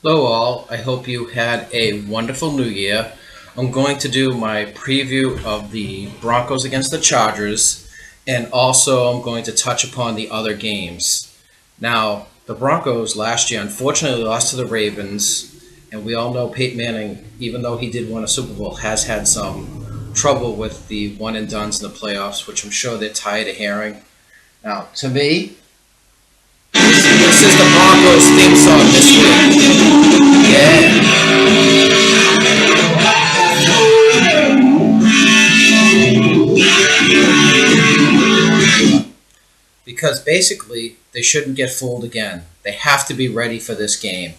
Hello all, I hope you had a wonderful new year. I'm going to do my preview of the Broncos against the Chargers, and also I'm going to touch upon the other games. Now, the Broncos last year unfortunately lost to the Ravens, and we all know Peyton Manning, even though he did win a Super Bowl, has had some trouble with the one and dones in the playoffs, which I'm sure they're tired of hearing. Now, to me, this is the Broncos theme song this week. Yeah. Because basically, they shouldn't get fooled again. They have to be ready for this game.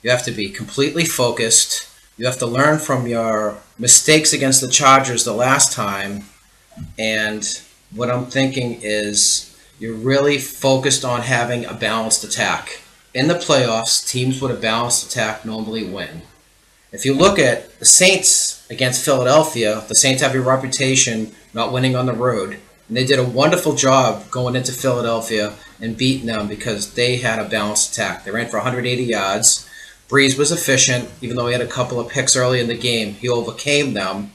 You have to be completely focused. You have to learn from your mistakes against the Chargers the last time. And what I'm thinking is you're really focused on having a balanced attack. In the playoffs, teams with a balanced attack normally win. If you look at the Saints against Philadelphia, the Saints have a reputation not winning on the road. And they did a wonderful job going into Philadelphia and beating them because they had a balanced attack. They ran for 180 yards. Breeze was efficient, even though he had a couple of picks early in the game. He overcame them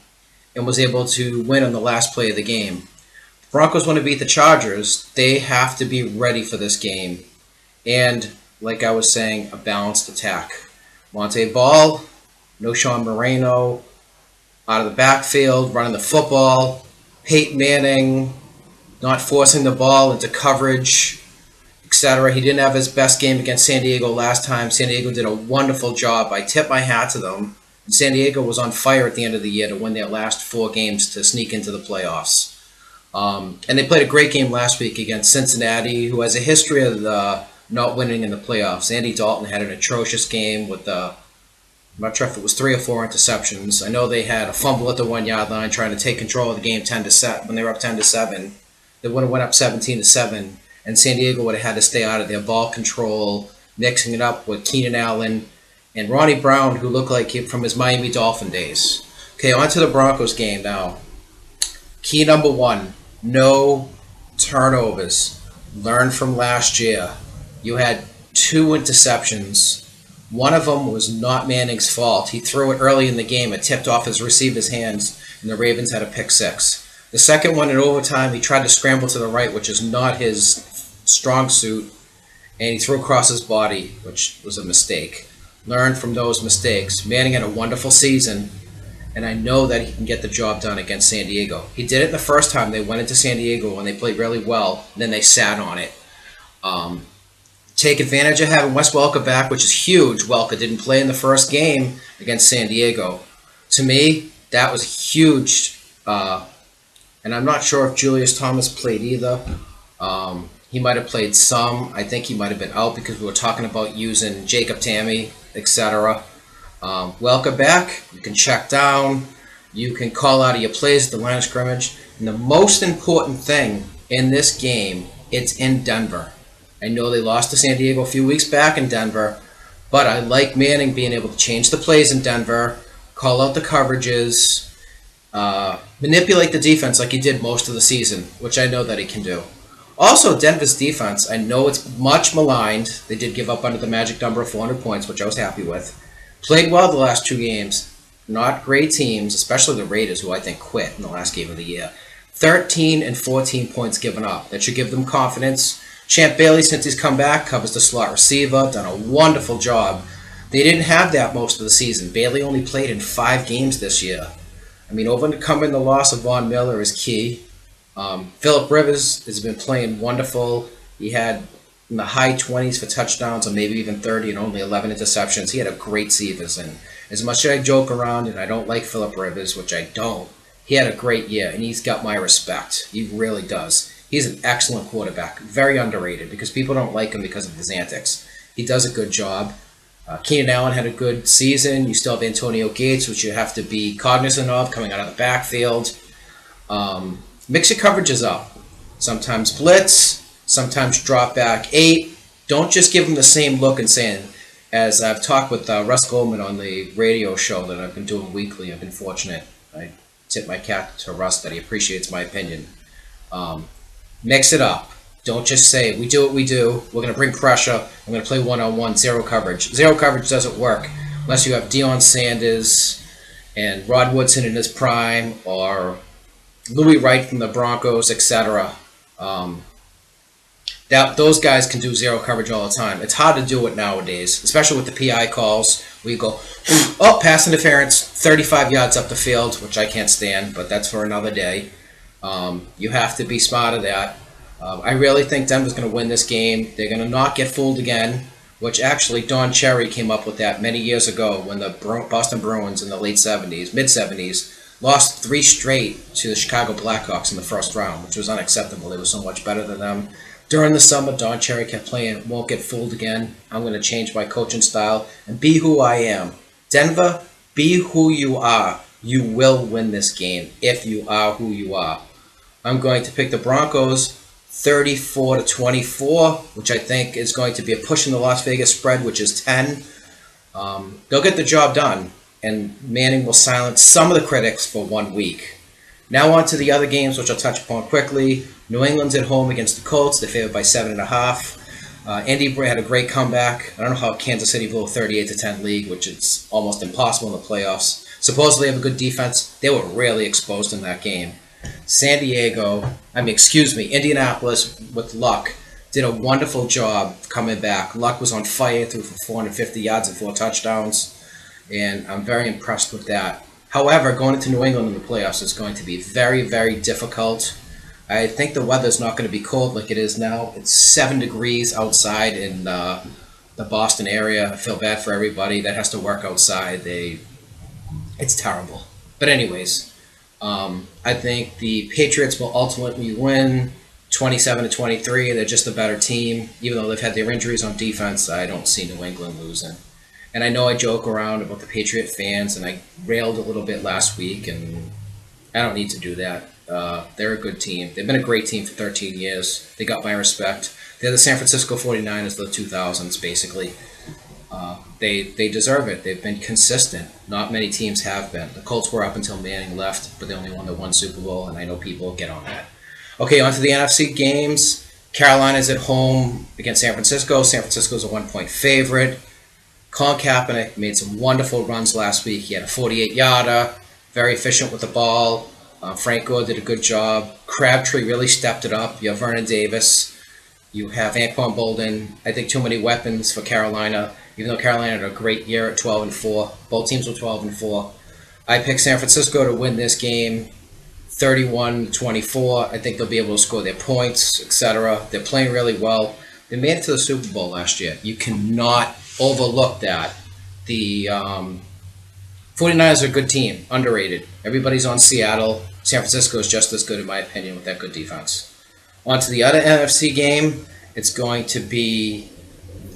and was able to win on the last play of the game. The Broncos want to beat the Chargers. They have to be ready for this game. And, like I was saying, a balanced attack. Monte Ball, no Sean Moreno, out of the backfield, running the football. Peyton Manning, not forcing the ball into coverage, etc. He didn't have his best game against San Diego last time. San Diego did a wonderful job. I tip my hat to them. San Diego was on fire at the end of the year to win their last 4 games to sneak into the playoffs. And they played a great game last week against Cincinnati, who has a history of not winning in the playoffs. Andy Dalton had an atrocious game with I'm not sure if it was 3 or 4 interceptions. I know they had a fumble at the 1-yard line trying to take control of the game 10-7 when they were up 10-7. They would have went up 17-7, and San Diego would have had to stay out of their ball control, mixing it up with Keenan Allen and Ronnie Brown, who looked like him from his Miami Dolphin days. Okay, on to the Broncos game now. Key number 1, no turnovers. Learn from last year. You had 2 interceptions. One of them was not Manning's fault. He threw it early in the game. It tipped off his receiver's hands, and the Ravens had a pick 6. The second one in overtime, he tried to scramble to the right, which is not his strong suit, and he threw across his body, which was a mistake. Learn from those mistakes. Manning had a wonderful season, and I know that he can get the job done against San Diego. He did it the first time they went into San Diego when they played really well, and then they sat on it. Take advantage of having Wes Welker back, which is huge. Welker didn't play in the first game against San Diego. To me, that was huge. And I'm not sure if Julius Thomas played either. He might have played some. I think he might have been out because we were talking about using Jacob Tammy, etc. Welker back. You can check down. You can call out of your plays at the line of scrimmage. And the most important thing in this game, it's in Denver. I know they lost to San Diego a few weeks back in Denver, but I like Manning being able to change the plays in Denver, call out the coverages, manipulate the defense like he did most of the season, which I know that he can do. Also, Denver's defense, I know it's much maligned. They did give up under the magic number of 400 points, which I was happy with. Played well the last 2 games. Not great teams, especially the Raiders, who I think quit in the last game of the year. 13 and 14 points given up. That should give them confidence. Champ Bailey, since he's come back, covers the slot receiver, done a wonderful job. They didn't have that most of the season. Bailey only played in 5 games this year. I mean, overcoming the loss of Von Miller is key. Phillip Rivers has been playing wonderful. He had in the high 20s for touchdowns, or maybe even 30, and only 11 interceptions. He had a great season. As much as I joke around and I don't like Phillip Rivers, which I don't, he had a great year, and he's got my respect. He really does. He's an excellent quarterback, very underrated because people don't like him because of his antics. He does a good job. Keenan Allen had a good season. You still have Antonio Gates, which you have to be cognizant of coming out of the backfield. Mix your coverages up. Sometimes blitz, sometimes drop back 8. Don't just give them the same look and saying, as I've talked with Russ Goldman on the radio show that I've been doing weekly. I've been fortunate. I tip my cap to Russ that he appreciates my opinion. Mix it up. Don't just say, we do what we do, we're going to bring pressure, I'm going to play one-on-one, zero coverage. Zero coverage doesn't work unless you have Deion Sanders and Rod Woodson in his prime, or Louis Wright from the Broncos, etc. Those guys can do zero coverage all the time. It's hard to do it nowadays, especially with the PI calls, where you go, oh, pass interference, 35 yards up the field, which I can't stand, but that's for another day. You have to be smart of that. I really think Denver's going to win this game. They're going to not get fooled again, which actually Don Cherry came up with that many years ago when the Boston Bruins in the late 70s, mid-70s, lost 3 straight to the Chicago Blackhawks in the first round, which was unacceptable. They were so much better than them. During the summer, Don Cherry kept playing, won't get fooled again. I'm going to change my coaching style and be who I am. Denver, be who you are. You will win this game if you are who you are. I'm going to pick the Broncos 34-24, which I think is going to be a push in the Las Vegas spread, which is 10. They'll get the job done, and Manning will silence some of the critics for 1 week. Now on to the other games, which I'll touch upon quickly. New England's at home against the Colts. They're favored by 7.5. Indy had a great comeback. I don't know how Kansas City blew a 38-10 lead, which is almost impossible in the playoffs. Supposedly have a good defense. They were really exposed in that game. Indianapolis, with Luck, did a wonderful job coming back. Luck was on fire, threw for 450 yards and 4 touchdowns, and I'm very impressed with that. However, going into New England in the playoffs is going to be very, very difficult. I think the weather's not going to be cold like it is now. It's 7 degrees outside in the Boston area. I feel bad for everybody that has to work outside. It's terrible. But anyways, I think the Patriots will ultimately win 27-23. They're just a better team. Even though they've had their injuries on defense, I don't see New England losing. And I know I joke around about the Patriot fans, and I railed a little bit last week, and I don't need to do that. They're a good team. They've been a great team for 13 years. They got my respect. They're the San Francisco 49ers of the 2000s, basically. They deserve it. They've been consistent. Not many teams have been. The Colts were up until Manning left, but they only won the 1 Super Bowl, and I know people get on that. Okay, on to the NFC games. Carolina's at home against San Francisco. San Francisco's a 1-point favorite. Colin Kaepernick made some wonderful runs last week. He had a 48-yarder, very efficient with the ball. Frank Gore did a good job. Crabtree really stepped it up. You have Vernon Davis. You have Anquan Bolden. I think too many weapons for Carolina, even though Carolina had a great year at 12-4. Both teams were 12-4. I picked San Francisco to win this game 31-24. I think they'll be able to score their points, etc. They're playing really well. They made it to the Super Bowl last year. You cannot overlook that. The 49ers are a good team, underrated. Everybody's on Seattle. San Francisco is just as good, in my opinion, with that good defense. On to the other NFC game. It's going to be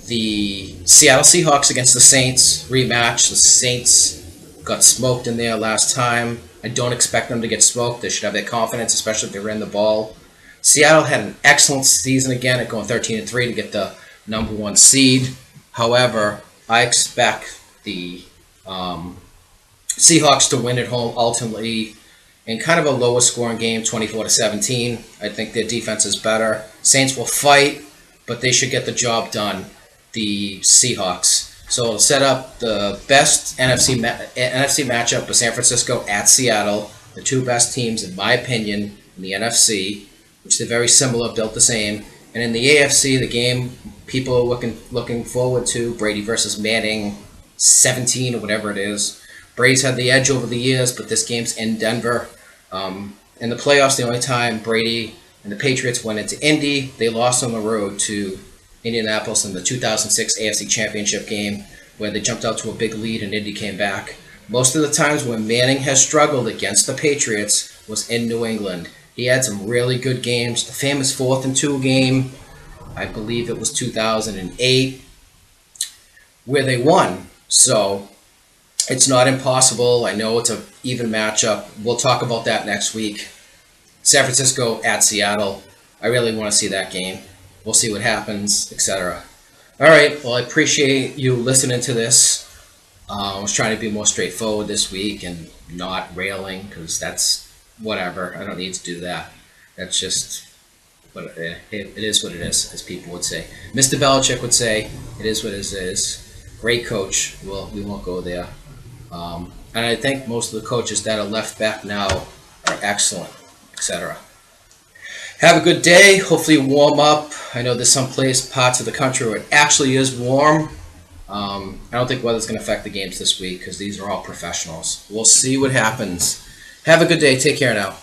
the Seattle Seahawks against the Saints rematch. The Saints got smoked in there last time. I don't expect them to get smoked. They should have their confidence, especially if they ran the ball. Seattle had an excellent season again at going 13-3 to get the number 1 seed. However, I expect the Seahawks to win at home ultimately in kind of a lower scoring game, 24-17. I think their defense is better. Saints will fight, but they should get the job done, the Seahawks. So it'll set up the best NFC matchup of San Francisco at Seattle, the 2 best teams, in my opinion, in the NFC, which they're very similar, built the same. And in the AFC, the game people are looking forward to, Brady versus Manning, 17 or whatever it is. Brady's had the edge over the years, but this game's in Denver. In the playoffs, the only time Brady and the Patriots went into Indy, they lost on the road to Indianapolis in the 2006 AFC Championship game, where they jumped out to a big lead and Indy came back. Most of the times when Manning has struggled against the Patriots was in New England. He had some really good games. The famous 4th-and-2 game, I believe it was 2008, where they won. So it's not impossible. I know it's an even matchup. We'll talk about that next week. San Francisco at Seattle. I really want to see that game. We'll see what happens, etc. All right. Well, I appreciate you listening to this. I was trying to be more straightforward this week and not railing, because that's whatever. I don't need to do that. That's just But it is what it is, as people would say. Mr. Belichick would say, it is what it is. Great coach. Well, we won't go there. And I think most of the coaches that are left back now are excellent, etc. Have a good day. Hopefully warm up. I know there's some parts of the country where it actually is warm. I don't think weather's going to affect the games this week because these are all professionals. We'll see what happens. Have a good day. Take care now.